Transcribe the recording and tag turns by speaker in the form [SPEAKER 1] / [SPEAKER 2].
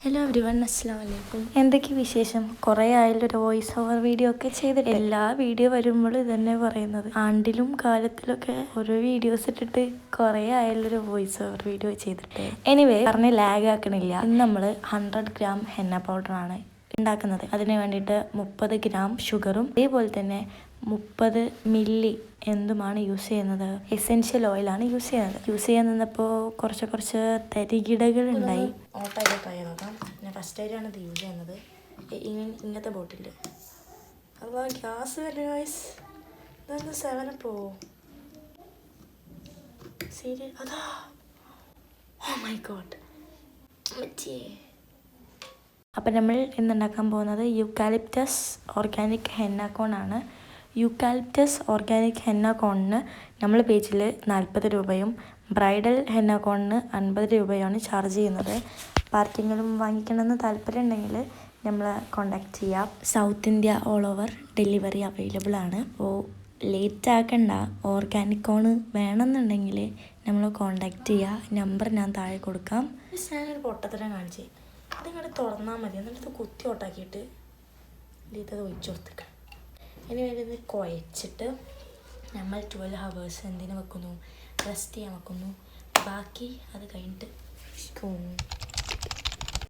[SPEAKER 1] Hello everyone, അസ്സലാമു അലൈക്കും. എന്തൊക്കെ വിശേഷം? കുറേ ആയാലൊരു വോയിസ് ഓവർ വീഡിയോ ഒക്കെ ചെയ്തിട്ട് എല്ലാ വീഡിയോ വരുമ്പോൾ ഇതന്നെ പറയുന്നത്. ആണ്ടിലും കാലത്തിലൊക്കെ ഓരോ വീഡിയോസ് ഇട്ടിട്ട് കുറേ ആയാലൊരു വോയിസ് ഓവർ വീഡിയോ ചെയ്തിട്ട് എനിവേ പറഞ്ഞ് ലാഗ് ആക്കണില്ല. ഇന്ന് നമ്മൾ 100 ഗ്രാം ഹെന്ന പൗഡറാണ് ഉണ്ടാക്കുന്നത്. അതിന് വേണ്ടിയിട്ട് 30 ഗ്രാം ഷുഗറും അതേപോലെ തന്നെ 30 മില്ലി എന്തുമാണ് യൂസ് ചെയ്യുന്നത്, എസെൻഷ്യൽ ഓയിലാണ് യൂസ് ചെയ്യുന്നത്. യൂസ് ചെയ്യാൻ നിന്നപ്പോൾ കുറച്ച് തരികിടകൾ ഉണ്ടായി. ഓട്ടായിട്ട് ട്രൈ നോക്കാം. ഞാൻ ഫസ്റ്റ് ആയിട്ടാണ് ഇത് യൂസ് ചെയ്യുന്നത്. ഇങ്ങനത്തെ ബോട്ടിൽ അപ്പോൾ ഗ്യാസ് വൈസ് ഇതൊന്ന് 7 സീരിയസ് അതാ. Oh my god. അപ്പം നമ്മൾ ഇന്നുണ്ടാക്കാൻ പോകുന്നത് യൂക്കാലിപ്റ്റസ് ഓർഗാനിക് ഹെന്ന കോൺ ആണ്. യൂക്കാലിപ്റ്റസ് ഓർഗാനിക് ഹെന്ന കോണിന് നമ്മൾ പേജിൽ 40 രൂപയും ബ്രൈഡൽ ഹെന്ന കോണിന് 50 രൂപയാണ് ചാർജ് ചെയ്യുന്നത്. ആർക്കെങ്കിലും വാങ്ങിക്കണമെന്ന് താല്പര്യം ഉണ്ടെങ്കിൽ നമ്മൾ കോണ്ടാക്ട് ചെയ്യാം. South India all over delivery available ആണ്. അപ്പോൾ ലേറ്റ് ആക്കണ്ട. ഓർഗാനിക് കോണ് വേണമെന്നുണ്ടെങ്കിൽ നമ്മൾ കോണ്ടാക്ട് ചെയ്യുക. നമ്പർ ഞാൻ താഴെ കൊടുക്കാം. ഞാനൊരു പൊട്ടത്തരം കാണിച്ചേ. അതിങ്ങോട്ട് തുറന്നാൽ മതി. എന്നിട്ട് കുത്തി ഓട്ടാക്കിയിട്ട് ഇത് ഒഴിച്ചു കൊടുത്തേക്കാം. ഇനി വേണ്ടത് കുഴച്ചിട്ട് നമ്മൾ 12 hours എന്തിനു വെക്കുന്നു, റെസ്റ്റ് ചെയ്യാൻ വെക്കുന്നു. ബാക്കി അത് കഴിഞ്ഞിട്ട്